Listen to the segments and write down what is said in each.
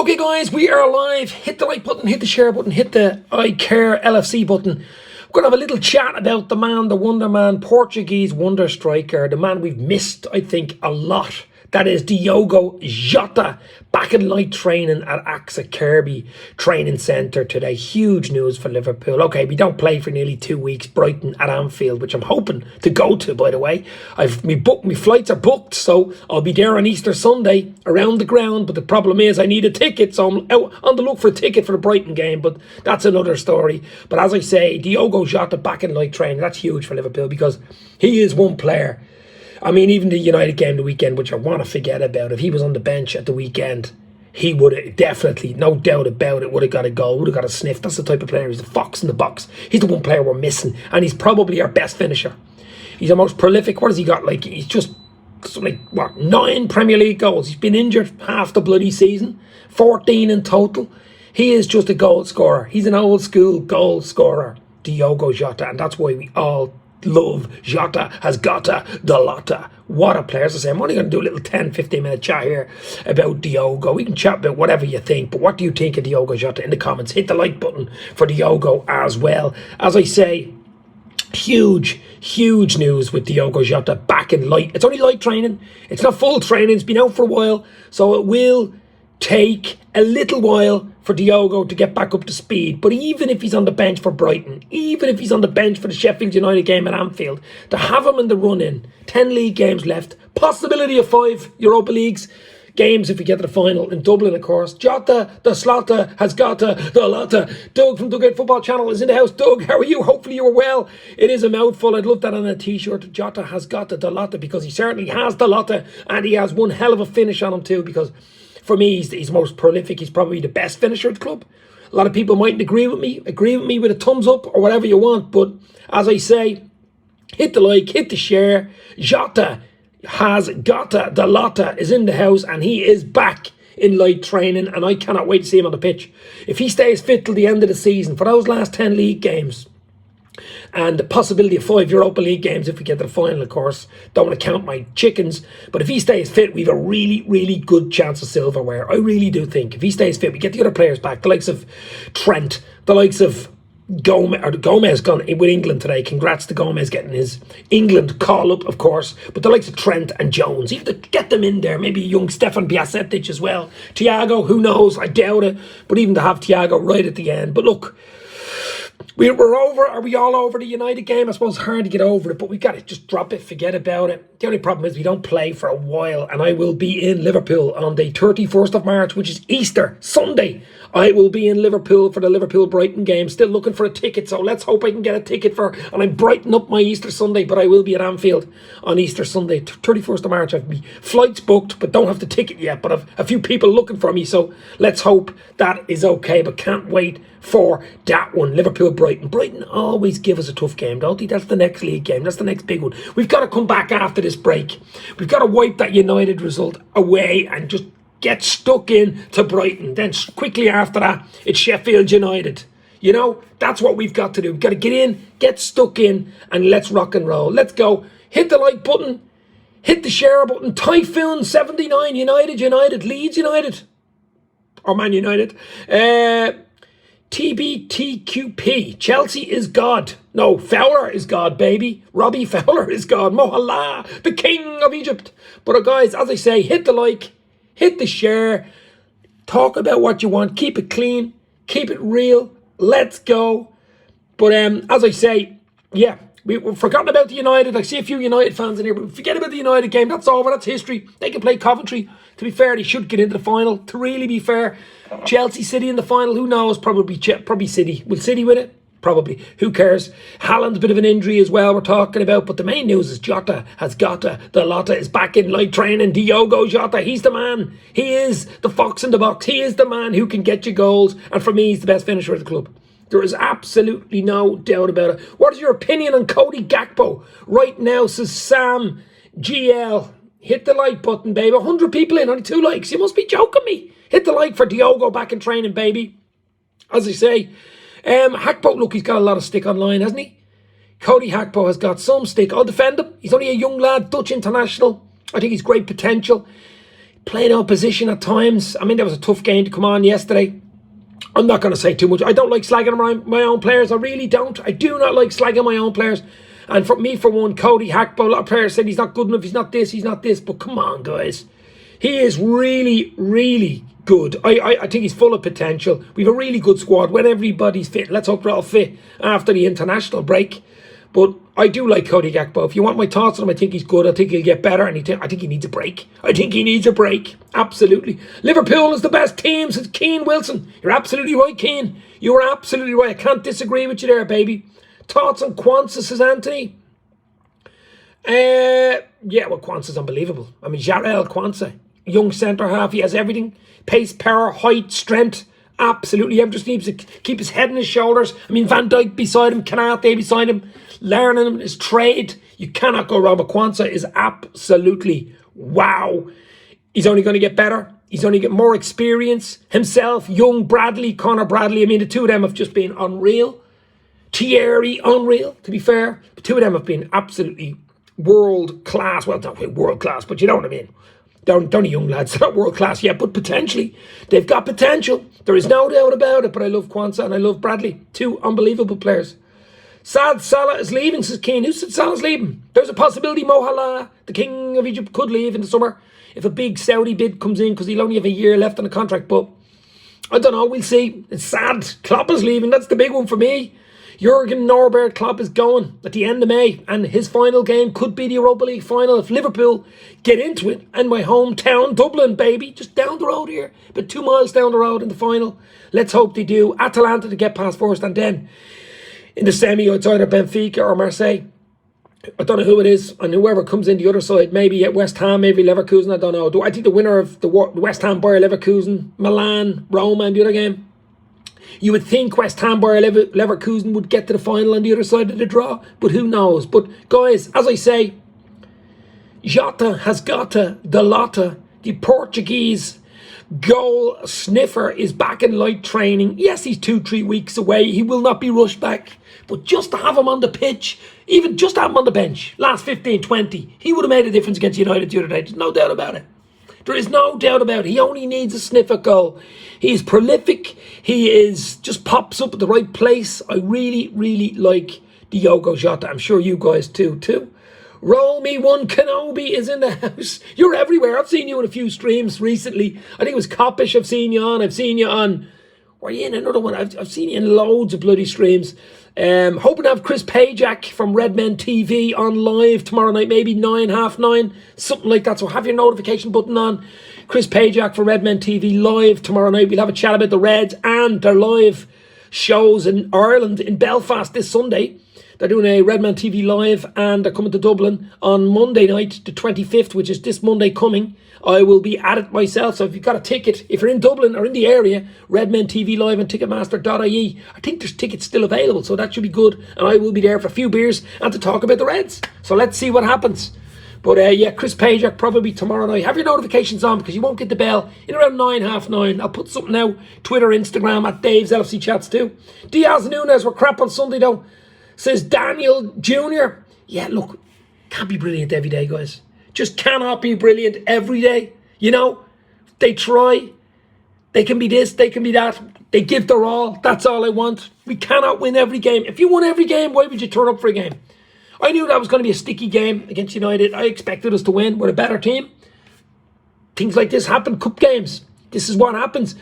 Okay guys, we are live. Hit the like button, hit the share button, hit the I care LFC button. We're going to have a little chat about the man, the wonder man, Portuguese wonder striker, the man we've missed, I think, a lot. That is Diogo Jota, back in light training at AXA Kirby Training Centre today. Huge news for Liverpool. Okay, we don't play for nearly 2 weeks. Brighton at Anfield, which I'm hoping to go to, by the way. My flights are booked, so I'll be there on Easter Sunday around the ground. But the problem is I need a ticket, so I'm out on the look for a ticket for the Brighton game. But that's another story. But as I say, Diogo Jota back in light training, that's huge for Liverpool because he is one player. I mean, even the United game the weekend, which I want to forget about, if he was on the bench at the weekend, he would have definitely, no doubt about it, would have got a goal, would have got a sniff. That's the type of player. He's the fox in the box. He's the one player we're missing, and he's probably our best finisher. He's the most prolific. What has he got? Like, he's just, like, what, 9 Premier League goals. He's been injured half the bloody season, 14 in total. He is just a goal scorer. He's an old school goal scorer, Diogo Jota, and that's why we all love Jota has gotta the lotta. What a player. As I say, I'm only going to do a little 10-15 minute chat here about Diogo. We can chat about whatever you think, but what do you think of Diogo Jota in the comments? Hit the like button for Diogo as well. As I say, huge news with Diogo Jota back in light. It's only light training. It's not full training. It's been out for a while, so it will take a little while for Diogo to get back up to speed. But even if he's on the bench for Brighton, even if he's on the bench for the Sheffield United game at Anfield, to have him in the run-in, 10 league games left, possibility of 5 Europa Leagues games if we get to the final in Dublin, of course. Jota, the Slotta, has got the lotta. Doug from Doug Football Channel is in the house. Doug, how are you? Hopefully you are well. It is a mouthful. I'd love that on a t-shirt. Jota has got the lotta, because he certainly has the lotta, and he has one hell of a finish on him too, because for me, he's most prolific. He's probably the best finisher at the club. A lot of people mightn't agree with me with a thumbs up or whatever you want. But as I say, hit the like, hit the share. Jota has got the lotta, is in the house, and he is back in light training. And I cannot wait to see him on the pitch. If he stays fit till the end of the season for those last 10 league games, and the possibility of 5 Europa League games if we get to the final, of course. Don't want to count my chickens. But if he stays fit, we have a really good chance of silverware. I really do think. If he stays fit, we get the other players back. The likes of Trent, the likes of Gomez gone with England today. Congrats to Gomez getting his England call-up, of course. But the likes of Trent and Jones, even to get them in there. Maybe young Stefan Bajcetic as well. Thiago, who knows? I doubt it. But even to have Thiago right at the end. But look, we're over. Are we all over the United game? I suppose it's hard to get over it, but we've got to just drop it, forget about it. The only problem is we don't play for a while, and I will be in Liverpool on the 31st of March, which is Easter Sunday. I will be in Liverpool for the Liverpool-Brighton game. Still looking for a ticket, so let's hope I can get a ticket and I'm brightening up my Easter Sunday, but I will be at Anfield on Easter Sunday, 31st of March. I've my flights booked, but don't have the ticket yet, but I've a few people looking for me, so let's hope that is okay, but can't wait for that one. Liverpool-Brighton. Brighton always give us a tough game, don't they? That's the next league game. That's the next big one. We've got to come back after this break. We've got to wipe that United result away and just get stuck in to Brighton. Then quickly after that, it's Sheffield United. You know, that's what we've got to do. We've got to get in, get stuck in, and let's rock and roll. Let's go. Hit the like button. Hit the share button. Typhoon 79, United, Leeds United. Or Man United. TBTQP. Chelsea is God. No, Fowler is God, baby. Robbie Fowler is God. Mohala, the king of Egypt. But guys, as I say, hit the like, hit the share, talk about what you want, keep it clean, keep it real, let's go. But as I say, yeah, we've forgotten about the United. I see a few United fans in here, but forget about the United game. That's over, that's history. They can play Coventry. To be fair, they should get into the final. To really be fair, Chelsea, City in the final, who knows? Probably City. Will City win it? Probably. Who cares? Haaland's a bit of an injury as well we're talking about. But the main news is Jota has got the lotta, is back in light training. Diogo Jota, he's the man. He is the fox in the box. He is the man who can get you goals. And for me, he's the best finisher of the club. There is absolutely no doubt about it. What is your opinion on Cody Gakpo right now, says Sam GL. Hit the like button, baby. 100 people in, only 2 likes. You must be joking me. Hit the like for Diogo back in training, baby. As I say, Gakpo, look, he's got a lot of stick online, hasn't he? Cody Gakpo has got some stick. I'll defend him. He's only a young lad, Dutch international. I think he's great potential. playing opposition at times. I mean, there was a tough game to come on yesterday. I'm not going to say too much. I don't like slagging my own players. I really don't. I do not like slagging my own players. And for me, for one, Cody Hackbo, a lot of players said he's not good enough, he's not this, he's not this. But come on, guys. He is really, really good. I think he's full of potential. We have a really good squad when everybody's fit. Let's hope they're all fit after the international break. But I do like Cody Gakpo. If you want my thoughts on him, I think he's good. I think he'll get better. And I think he needs a break. I think he needs a break. Absolutely. Liverpool is the best team, says Keane Wilson. You're absolutely right, Keane. You are absolutely right. I can't disagree with you there, baby. Thoughts on Kwanzaa, says Anthony. Yeah, well, Kwanzaa's unbelievable. I mean, Jarell Kwanzaa, young centre-half. He has everything. Pace, power, height, strength. Absolutely. He just needs to keep his head on his shoulders. I mean, Van Dijk beside him, Kanate beside him, learning him his trade. You cannot go wrong. But Kwanzaa is absolutely wow. He's only going to get better. He's only get more experience. Himself, young Bradley, Connor Bradley. I mean, the two of them have just been unreal. Thierry, unreal, to be fair. The two of them have been absolutely world class. Well, not world class, but you know what I mean. They're only young lads, they're not world class yet, but potentially, they've got potential. There is no doubt about it, but I love Kwanzaa and I love Bradley. Two unbelievable players. Sad Salah is leaving, says Keane. Who said Salah's leaving? There's a possibility Mo Salah, the king of Egypt, could leave in the summer if a big Saudi bid comes in, because he'll only have a year left on the contract. But I don't know, we'll see. It's sad. Klopp is leaving, that's the big one for me. Jurgen Norbert Klopp is going at the end of May, and his final game could be the Europa League final if Liverpool get into it. And my hometown, Dublin, baby, just down the road here, but 2 miles down the road in the final. Let's hope they do. Atalanta to get past first, and then in the semi, it's either Benfica or Marseille. I don't know who it is, and whoever comes in the other side, maybe at West Ham, maybe Leverkusen, I don't know. I think the winner of the West Ham, Bayer Leverkusen, Milan, Roma, and the other game. You would think West Ham Bayer Leverkusen would get to the final on the other side of the draw, but who knows? But guys, as I say, Jota has got the Lotta. The Portuguese goal sniffer is back in light training. Yes, he's 2-3 weeks away. He will not be rushed back. But just to have him on the pitch, even just to have him on the bench, last 15-20, he would have made a difference against United the other day. There's no doubt about it. There is no doubt about it. He only needs a sniffer goal. He's prolific. He just pops up at the right place. I really, really like Diogo Jota. I'm sure you guys too. Roll Me One Kenobi is in the house. You're everywhere. I've seen you in a few streams recently. I think it was Coppish I've seen you on. I've seen you on... Were you in another one? I've seen you in loads of bloody streams. Hoping to have Chris Pajak from Redmen TV on live tomorrow night, maybe 9, half 9, something like that. So have your notification button on. Chris Pajak from Redmen TV live tomorrow night. We'll have a chat about the Reds and their live shows in Ireland, in Belfast this Sunday. They're doing a Redman TV live, and they're coming to Dublin on Monday night, the 25th, which is this Monday coming. I will be at it myself, so if you've got a ticket, if you're in Dublin or in the area, Redmen TV live and Ticketmaster.ie. I think there's tickets still available, so that should be good. And I will be there for a few beers and to talk about the Reds. So let's see what happens. But yeah, Chris Pajak probably tomorrow night. Have your notifications on, because you won't get the bell in around 9, half 9. I'll put something out, Twitter, Instagram, at Dave's LFC Chats too. Diaz Nunes were crap on Sunday though, says Daniel Jr. Yeah, look, can't be brilliant every day, guys. Just cannot be brilliant every day. You know, they try. They can be this, they can be that. They give their all. That's all I want. We cannot win every game. If you won every game, why would you turn up for a game? I knew that was going to be a sticky game against United. I expected us to win. We're a better team. Things like this happen. Cup games. This is what happens.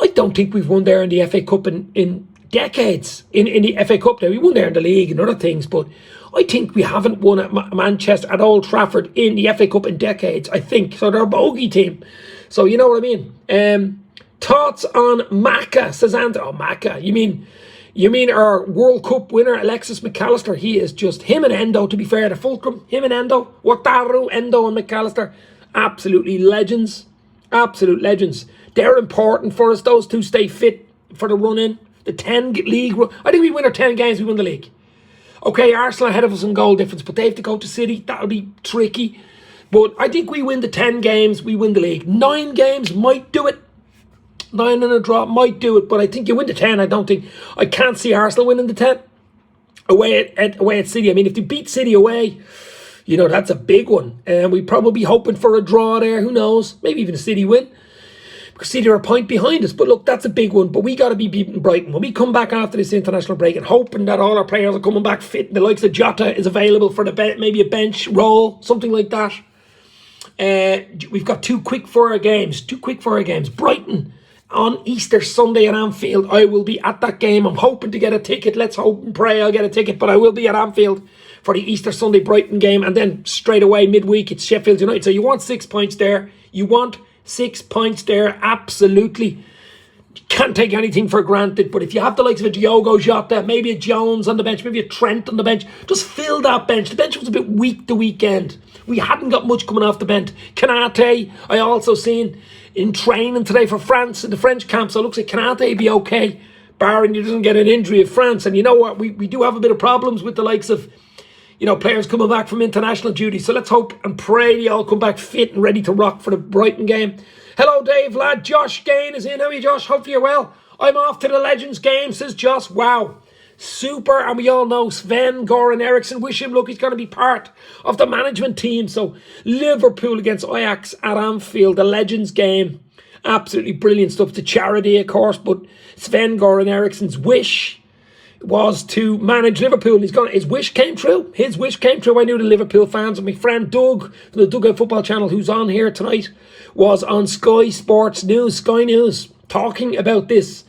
I don't think we've won there in the FA Cup in decades. In the FA Cup now. We won there in the league and other things, but I think we haven't won at Manchester, at Old Trafford, in the FA Cup in decades, I think. So they're a bogey team. So you know what I mean. Thoughts on Maka, says Andrew. Oh, Maka. You mean our World Cup winner, Alexis McAllister? He is just... Him and Endo, to be fair, the Fulcrum. Him and Endo. Wataru, Endo and McAllister. Absolutely legends. Absolute legends. They're important for us. Those two stay fit for the run-in. The 10 league run. I think we win our 10 games, we win the league. Okay, Arsenal ahead of us in goal difference, but they have to go to City. That'll be tricky. But I think we win the 10 games, we win the league. 9 games might do it. 9 and a draw might do it, but I think you win the 10. I can't see Arsenal winning the 10 away at City. I mean, if they beat City away, You know, that's a big one. And we'd probably be hoping for a draw there. Who knows? Maybe even a City win. Because City are a point behind us. But look, that's a big one. But we got to be beating Brighton. When we come back after this international break and hoping that all our players are coming back fit, the likes of Jota is available for maybe a bench role, something like that. We've got two quick fire games. Brighton on Easter Sunday at Anfield. I will be at that game. I'm hoping to get a ticket. Let's hope and pray I'll get a ticket. But I will be at Anfield for the Easter Sunday Brighton game. And then straight away, midweek, it's Sheffield United. So you want 6 points there. Absolutely. You can't take anything for granted. But if you have the likes of a Diogo Jota, maybe a Jones on the bench, maybe a Trent on the bench, just fill that bench. The bench was a bit weak the weekend. We hadn't got much coming off the bench. Kanate, I also seen in training today for France in the French camp. So it looks like Kanate be okay, barring he doesn't get an injury of France. And you know what? We do have a bit of problems with the likes of, you know, players coming back from international duty. So let's hope and pray they all come back fit and ready to rock for the Brighton game. Hello, Dave, lad. Josh Gain is in. How are you, Josh? Hopefully you're well. I'm off to the Legends game, says Josh. Wow. Super. And we all know Sven-Göran Eriksson. Wish him luck. He's going to be part of the management team. So Liverpool against Ajax at Anfield. The Legends game. Absolutely brilliant stuff. It's a charity, of course. But Sven-Göran Eriksson's wish was to manage Liverpool. His wish came true. I knew the Liverpool fans. And my friend Doug from the Dugout Football Channel, who's on here tonight, was on Sky News, talking about this.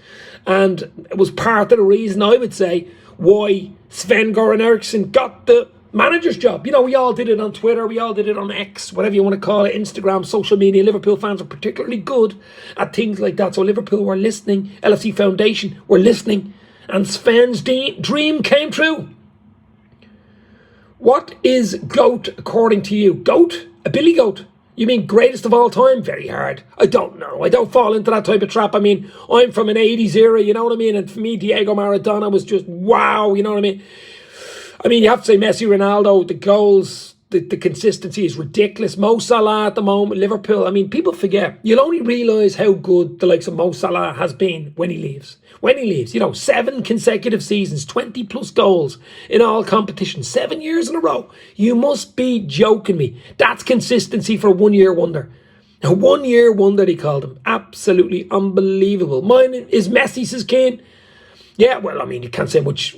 And it was part of the reason, I would say, why Sven-Göran Eriksson got the manager's job. You know, we all did it on Twitter, we all did it on X, whatever you want to call it, Instagram, social media. Liverpool fans are particularly good at things like that. So Liverpool were listening, LFC Foundation were listening, and Sven's dream came true. What is GOAT according to you? GOAT? A Billy Goat? You mean greatest of all time? Very hard. I don't know. I don't fall into that type of trap. I mean, I'm from an 80s era, you know what I mean? And for me, Diego Maradona was just wow, you know what I mean? I mean, you have to say Messi, Ronaldo, the goals, the consistency is ridiculous. Mo Salah at the moment, Liverpool. I mean, people forget. You'll only realise how good the likes of Mo Salah has been when he leaves. You know, 7 consecutive seasons, 20 plus goals in all competitions, 7 years in a row. You must be joking me. That's consistency for a 1 year wonder. A 1 year wonder, he called him. Absolutely unbelievable. Mine is Messi, says Kane. Yeah, well, I mean, you can't say much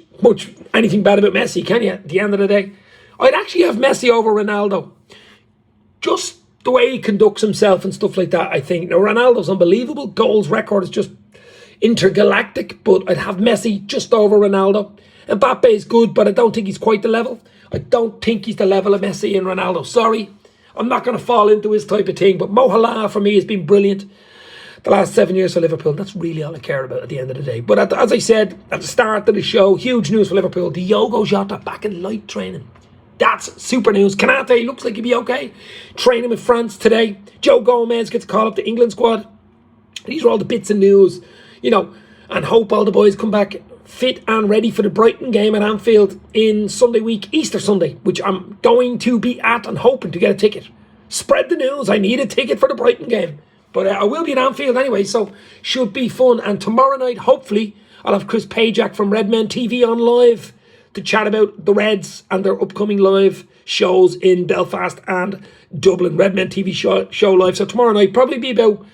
anything bad about Messi, can you? At the end of the day, I'd actually have Messi over Ronaldo. Just the way he conducts himself and stuff like that, I think. Now, Ronaldo's unbelievable. Goals record is just intergalactic, but I'd have Messi just over Ronaldo. Mbappe is good, but I don't think he's quite the level. I don't think he's the level of Messi and Ronaldo. Sorry, I'm not going to fall into his type of thing, but Mo Salah for me has been brilliant the last 7 years for Liverpool. That's really all I care about at the end of the day. But as I said at the start of the show, huge news for Liverpool. Diogo Jota back in light training. That's super news. Kanate looks like he'll be okay. Training with France today. Joe Gomez gets called up to England squad. These are all the bits of news, you know, and hope all the boys come back fit and ready for the Brighton game at Anfield in Sunday week, Easter Sunday, which I'm going to be at and hoping to get a ticket. Spread the news. I need a ticket for the Brighton game. But I will be at Anfield anyway, so should be fun. And tomorrow night, hopefully, I'll have Chris Pajak from Redmen TV on live to chat about the Reds and their upcoming live shows in Belfast and Dublin. Redmen TV show live. So tomorrow night, probably be about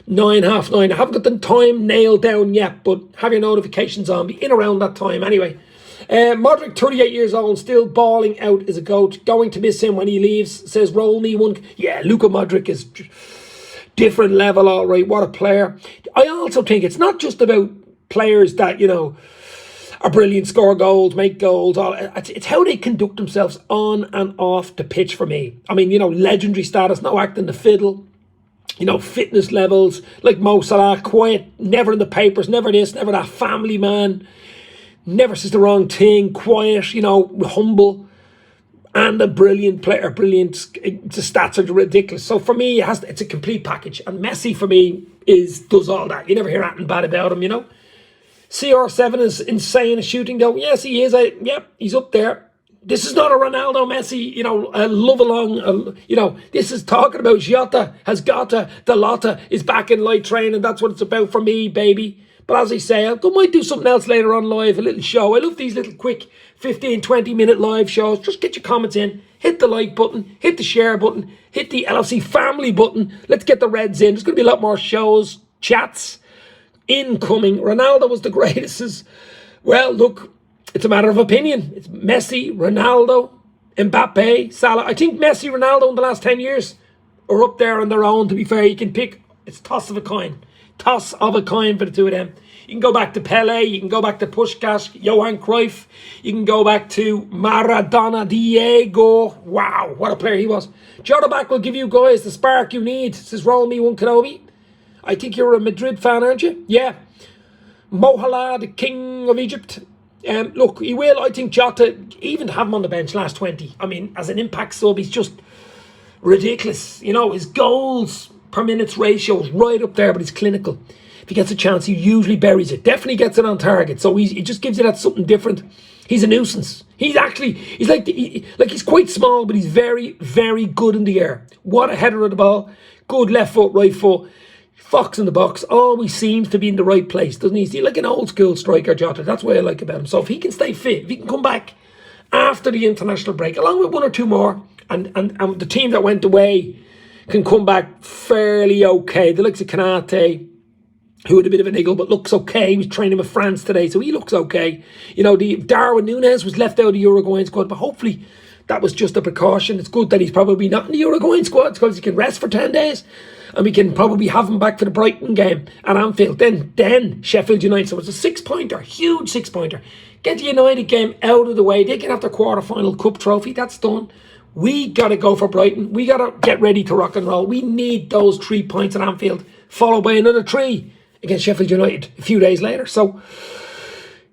9, half 9. I haven't got the time nailed down yet, but have your notifications on. Be in around that time anyway. Modric, 38 years old, still balling out as a GOAT. Going to miss him when he leaves, says roll me one. Yeah, Luka Modric is different level, all right. What a player. I also think it's not just about players that, you know, are brilliant, score goals, make goals. It's how they conduct themselves on and off the pitch for me. I mean, you know, legendary status, no acting the fiddle. You know, fitness levels, like Mo Salah, quiet, never in the papers, never this, never that, family man, never says the wrong thing, quiet, you know, humble, and a brilliant player, brilliant. The stats are ridiculous. So for me, it's a complete package. And Messi, for me, does all that. You never hear anything bad about him, you know. CR7 is insane at shooting, though. Yes, he is. He's up there. This is not a Ronaldo, Messi, you know, a love along, you know, this is talking about Jota, has Gota, the Lotta is back in light training. That's what it's about for me, baby. But as I say, I might do something else later on live, a little show. I love these little quick 15, 20 minute live shows. Just get your comments in, hit the like button, hit the share button, hit the LFC family button. Let's get the Reds in. There's going to be a lot more shows, chats incoming. Ronaldo was the greatest. Well, look, it's a matter of opinion. It's Messi, Ronaldo, Mbappe, Salah. I think Messi, Ronaldo in the last 10 years are up there on their own, to be fair. You can pick, it's toss of a coin. Toss of a coin for the two of them. You can go back to Pele, you can go back to Puskás, Johan Cruyff, you can go back to Maradona, Diego. Wow, what a player he was. Jota back will give you guys the spark you need, says Roll Me One Kenobi. I think you're a Madrid fan, aren't you? Yeah. Mohala, the king of Egypt. Look, he will. I think Jota, even to have him on the bench last 20, I mean, as an impact sub, he's just ridiculous. You know, his goals per minutes ratio is right up there, but he's clinical. If he gets a chance, he usually buries it. Definitely gets it on target. So he just gives you that something different. He's a nuisance. He's like he's quite small, but he's very, very good in the air. What a header of the ball. Good left foot, right foot. Fox in the box. Always seems to be in the right place, doesn't he? He's like an old school striker, Jota. That's what I like about him. So if he can stay fit, if he can come back after the international break, along with one or two more, and the team that went away can come back fairly okay. The likes of Kanate, who had a bit of a niggle but looks okay. He was training with France today, so he looks okay. You know, the Darwin Núñez was left out of the Uruguayan squad, but hopefully that was just a precaution. It's good that he's probably not in the Uruguayan squad because he can rest for 10 days. And we can probably have him back for the Brighton game at Anfield. Then Sheffield United. So it's a 6-pointer, huge 6-pointer. Get the United game out of the way. They can have their quarter-final cup trophy. That's done. We got to go for Brighton. We got to get ready to rock and roll. We need those 3 points at Anfield, followed by another 3 against Sheffield United a few days later. So,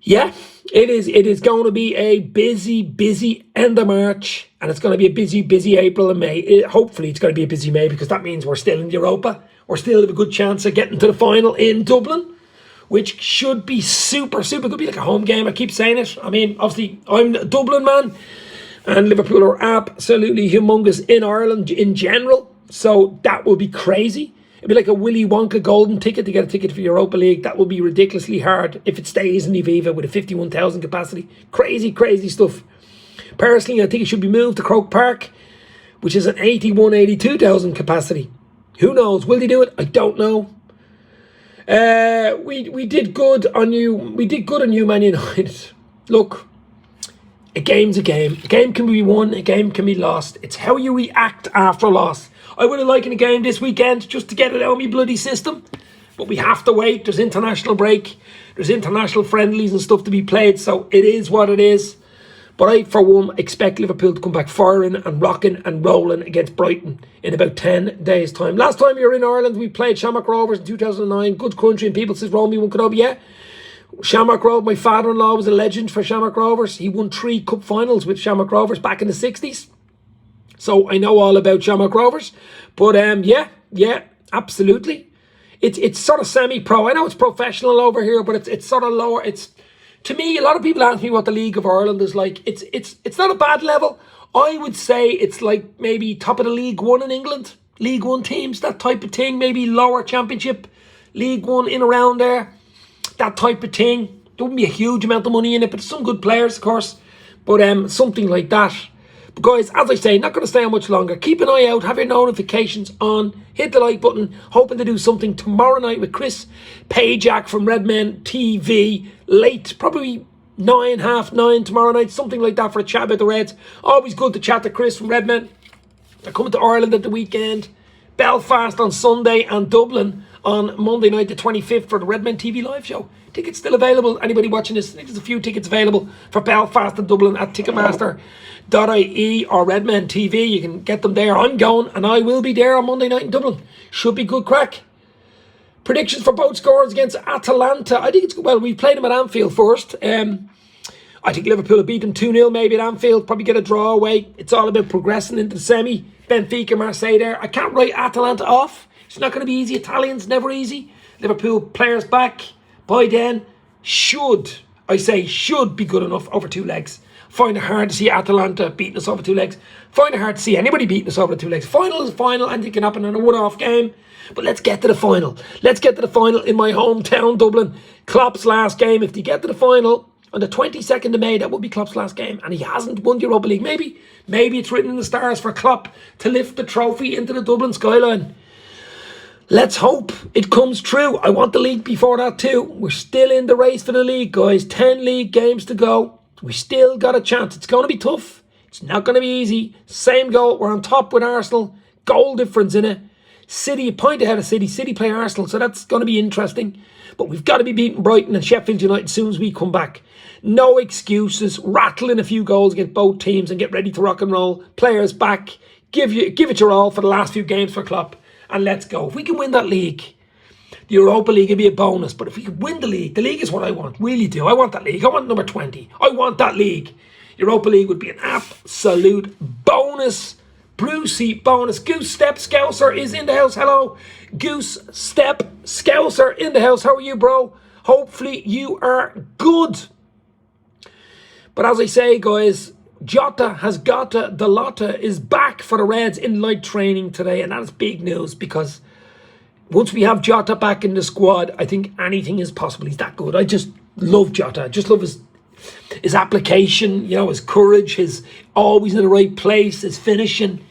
yeah, it is going to be a busy end of March. And it's going to be a busy April and May. Hopefully it's going to be a busy May, because that means we're still in Europa. We're still have a good chance of getting to the final in Dublin, which should be super good. It'll be like a home game. I keep saying it. I mean, obviously, I'm a Dublin man, and Liverpool are absolutely humongous in Ireland in general. So that will be crazy. It'd be like a Willy Wonka golden ticket to get a ticket for Europa League. That will be ridiculously hard if it stays in the Aviva with a 51,000 capacity. Crazy stuff. Personally, I think it should be moved to Croke Park, which is an 82,000 capacity. Who knows? Will they do it? I don't know. We did good on you. We did good on you, Man United. Look, a game's a game. A game can be won. A game can be lost. It's how you react after a loss. I would have liked a game this weekend just to get it out of my bloody system, but we have to wait. There's international break. There's international friendlies and stuff to be played. So it is what it is. But I, for one, expect Liverpool to come back firing and rocking and rolling against Brighton in about 10 days' time. Last time you were in Ireland, we played Shamrock Rovers in 2009. Good country, and people says, Roll Me One Kenobi. Yeah, Shamrock Rovers, my father-in-law was a legend for Shamrock Rovers. He won 3 cup finals with Shamrock Rovers back in the 60s. So I know all about Shamrock Rovers. But yeah, absolutely. It's sort of semi-pro. I know it's professional over here, but it's sort of lower. To me, a lot of people ask me what the League of Ireland is like. It's not a bad level. I would say it's like maybe top of the League One in England. League One teams, that type of thing. Maybe lower Championship, League One in around there. That type of thing. There wouldn't be a huge amount of money in it, but some good players, of course. But something like that. But guys, as I say, not going to stay on much longer. Keep an eye out. Have your notifications on. Hit the like button. Hoping to do something tomorrow night with Chris Pajak from Redmen TV. Late, probably 9, half 9 tomorrow night. Something like that for a chat about the Reds. Always good to chat to Chris from Redmen. They're coming to Ireland at the weekend. Belfast on Sunday and Dublin on Monday night the 25th for the Redmen TV live show. Tickets still available. Anybody watching this, I think there's a few tickets available for Belfast and Dublin at Ticketmaster.ie or Redmen TV. You can get them there. I'm going, and I will be there on Monday night in Dublin. Should be good crack. Predictions for both scores against Atalanta. I think it's good. Well, we played them at Anfield first. I think Liverpool will beat them 2-0 maybe at Anfield. Probably get a draw away. It's all about progressing into the semi. Benfica, Marseille there. I can't write Atalanta off. It's not going to be easy. Italians, never easy. Liverpool players back by then should be good enough over 2 legs. Find it hard to see Atalanta beating us over 2 legs. Find it hard to see anybody beating us over 2 legs. Final is final. Anything can happen in a one-off game. But let's get to the final. Let's get to the final in my hometown, Dublin. Klopp's last game. If they get to the final, On the 22nd of May, that will be Klopp's last game, and he hasn't won the Europa League. Maybe it's written in the stars for Klopp to lift the trophy into the Dublin skyline. Let's hope it comes true. I want the league before that too. We're still in the race for the league, guys. 10 league games to go. We still got a chance. It's going to be tough. It's not going to be easy. Same goal. We're on top with Arsenal. Goal difference in it. City, a point ahead of City. City play Arsenal, so that's going to be interesting. But we've got to be beating Brighton and Sheffield United as soon as we come back. No excuses. Rattle in a few goals against both teams and get ready to rock and roll. Players back. Give it your all for the last few games for Klopp. And let's go. If we can win that league, the Europa League will be a bonus. But if we can win the league is what I want. Really do. I want that league. I want number 20. I want that league. Europa League would be an absolute bonus. Blue seat bonus. Goose Step Scouser is in the house. Hello. Goose Step Scouser in the house. How are you, bro? Hopefully you are good. But as I say, guys, Jota has got the Lotta is back for the Reds in light training today, and that's big news because once we have Jota back in the squad, I think anything is possible. He's that good. I just love Jota. I just love his application, his courage, his always in the right place, his finishing,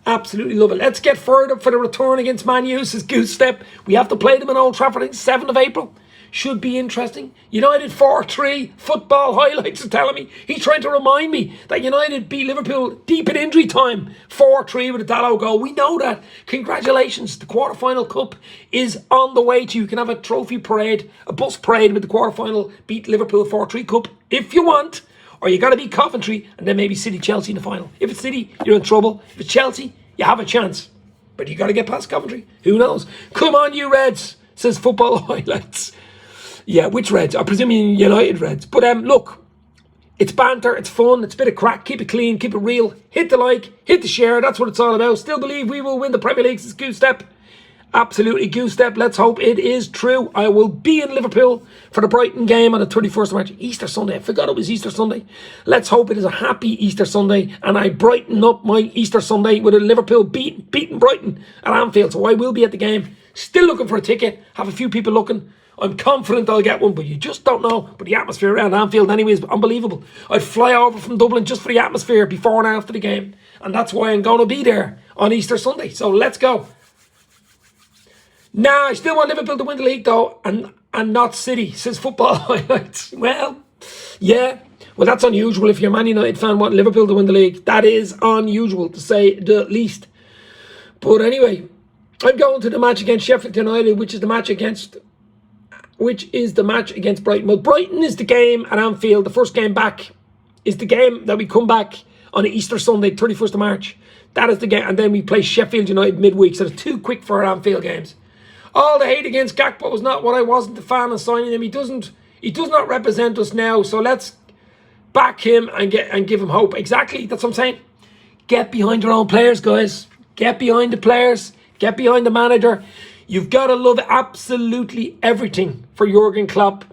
absolutely love it. Let's get fired up for the return against Man U. This is Goose Step. We have to play them in Old Trafford, I think 7th of April. Should be interesting. United 4-3. Football highlights are telling me. He's trying to remind me that United beat Liverpool deep in injury time. 4-3 with a Dalot goal. We know that. Congratulations. The quarter-final cup is on the way to you. You can have a trophy parade, a bus parade with the quarter-final beat Liverpool 4-3 cup if you want. Or you got to beat Coventry and then maybe City Chelsea in the final. If it's City, you're in trouble. If it's Chelsea, you have a chance. But you got to get past Coventry. Who knows? Come on, you Reds, says Football Highlights. Yeah, which Reds? I presume United Reds. But look, it's banter, it's fun, it's a bit of crack. Keep it clean, keep it real. Hit the like, hit the share. That's what it's all about. Still believe we will win the Premier League. It's Goose Step. Absolutely Goose Step. Let's hope it is true. I will be in Liverpool for the Brighton game on the 31st of March. Easter Sunday. I forgot it was Easter Sunday. Let's hope it is a happy Easter Sunday. And I brighten up my Easter Sunday with a Liverpool beating Brighton at Anfield. So I will be at the game. Still looking for a ticket. Have a few people looking. I'm confident I'll get one, but you just don't know. But the atmosphere around Anfield anyway is unbelievable. I'd fly over from Dublin just for the atmosphere before and after the game. And that's why I'm going to be there on Easter Sunday. So let's go. Nah, I still want Liverpool to win the league though, and not City, says Football Highlights. Well, yeah. Well, that's unusual if you're a Man United fan wanting Liverpool to win the league. That is unusual, to say the least. But anyway, I'm going to the match against Sheffield United, which is the match against Brighton. Well, Brighton is the game at Anfield. The first game back is the game that we come back on Easter Sunday, 31st of March. That is the game. And then we play Sheffield United midweek. So it's too quick for our Anfield games. All the hate against Gakpo was not what I wasn't a fan of signing him. He does not represent us now. So let's back him and give him hope. Exactly. That's what I'm saying. Get behind your own players, guys. Get behind the players. Get behind the manager. You've got to love absolutely everything for Jurgen Klopp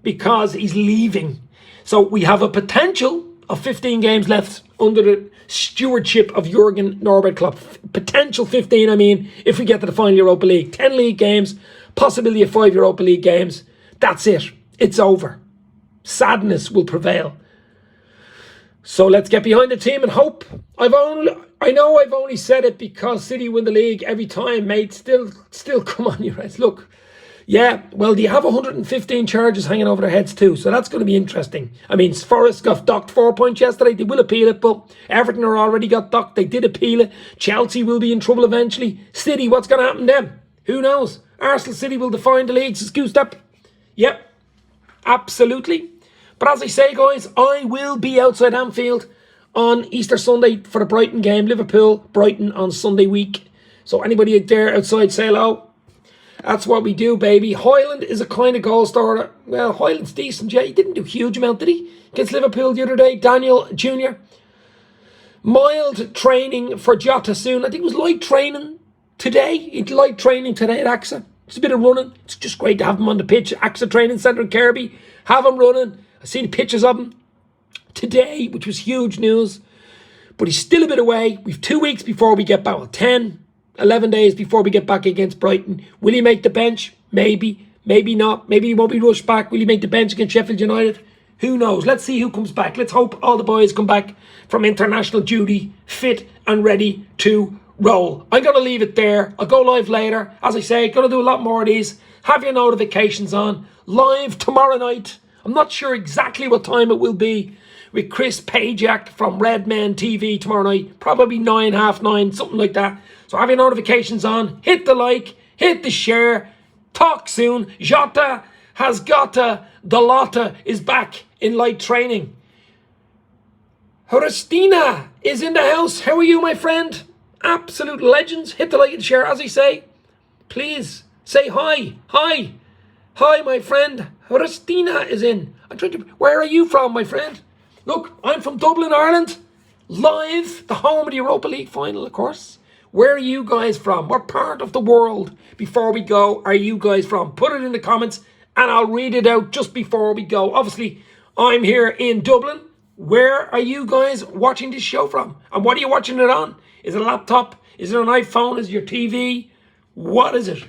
because he's leaving. So we have a potential of 15 games left under the stewardship of Jurgen Norbert Klopp. Potential 15, I mean, if we get to the final Europa League. 10 league games, possibility of 5 Europa League games. That's it. It's over. Sadness will prevail. So let's get behind the team and hope. I know I've only said it because City win the league every time, mate. Still, come on, you Reds. Look, yeah, well, do you have 115 charges hanging over their heads too? So that's going to be interesting. I mean, Forest got docked 4 points yesterday. They will appeal it, but Everton are already got docked. They did appeal it. Chelsea will be in trouble eventually. City, what's going to happen to them? Who knows? Arsenal City will define the leagues. It's Goose Step. Yep, absolutely. But as I say, guys, I will be outside Anfield on Easter Sunday for the Brighton game. Liverpool, Brighton on Sunday week. So anybody out there outside, say hello. That's what we do, baby. Hoyland is a kind of goal scorer. Well, Hoyland's decent, yeah. He didn't do a huge amount, did he? Against Liverpool the other day. Daniel Jr. Mild training for Jota soon. I think it was light training today. It's light training today at AXA. It's a bit of running. It's just great to have him on the pitch. AXA Training Centre in Kirby. Have him running. I've seen pictures of him today, which was huge news. But he's still a bit away. We've 2 weeks before we get back. Well, 10, 11 days before we get back against Brighton. Will he make the bench? Maybe. Maybe not. Maybe he won't be rushed back. Will he make the bench against Sheffield United? Who knows? Let's see who comes back. Let's hope all the boys come back from international duty fit and ready to roll. I'm going to leave it there. I'll go live later. As I say, going to do a lot more of these. Have your notifications on. Live tomorrow night. I'm not sure exactly what time it will be, with Chris Pajak from Redmen TV tomorrow night. Probably 9, half 9, something like that. So have your notifications on. Hit the like. Hit the share. Talk soon. Jota has got Lotta is back in light training. Horistina is in the house. How are you, my friend? Absolute legends. Hit the like and share, as I say. Please say hi. Hi. Hi, my friend. Horistina is in. Where are you from, my friend? Look, I'm from Dublin, Ireland. Live, the home of the Europa League final, of course. Where are you guys from? What part of the world, before we go, are you guys from? Put it in the comments and I'll read it out just before we go. Obviously, I'm here in Dublin. Where are you guys watching this show from? And what are you watching it on? Is it a laptop? Is it an iPhone? Is it your TV? What is it?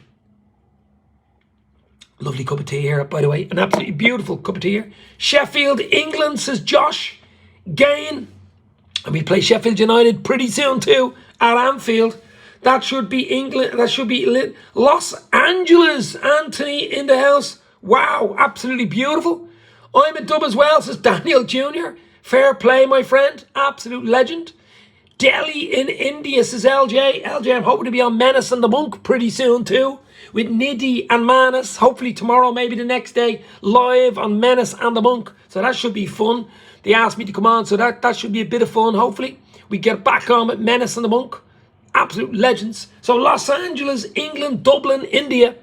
Lovely cup of tea here, by the way. An absolutely beautiful cup of tea here. Sheffield, England, says Josh Gain. And we play Sheffield United pretty soon too at Anfield. That should be England. That should be Los Angeles. Anthony in the house. Wow, absolutely beautiful. I'm a dub as well, says Daniel Jr. Fair play, my friend. Absolute legend. Delhi in India, says LJ. LJ, I'm hoping to be on Menace and the Monk pretty soon too, with Nidhi and Manas. Hopefully tomorrow, maybe the next day, live on Menace and the Monk. So that should be fun. They asked me to come on, so that should be a bit of fun. Hopefully we get back on with Menace and the Monk. Absolute legends. So Los Angeles, England, Dublin, India.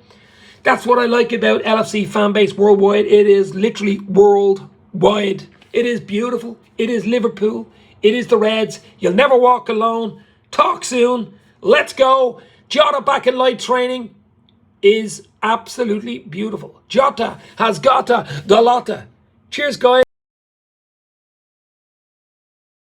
That's what I like about LFC fan base worldwide. It is literally worldwide. It is beautiful. It is Liverpool. It is the Reds. You'll never walk alone. Talk soon. Let's go. Jota back in light training is absolutely beautiful. Jota has got Lotta. Cheers, guys.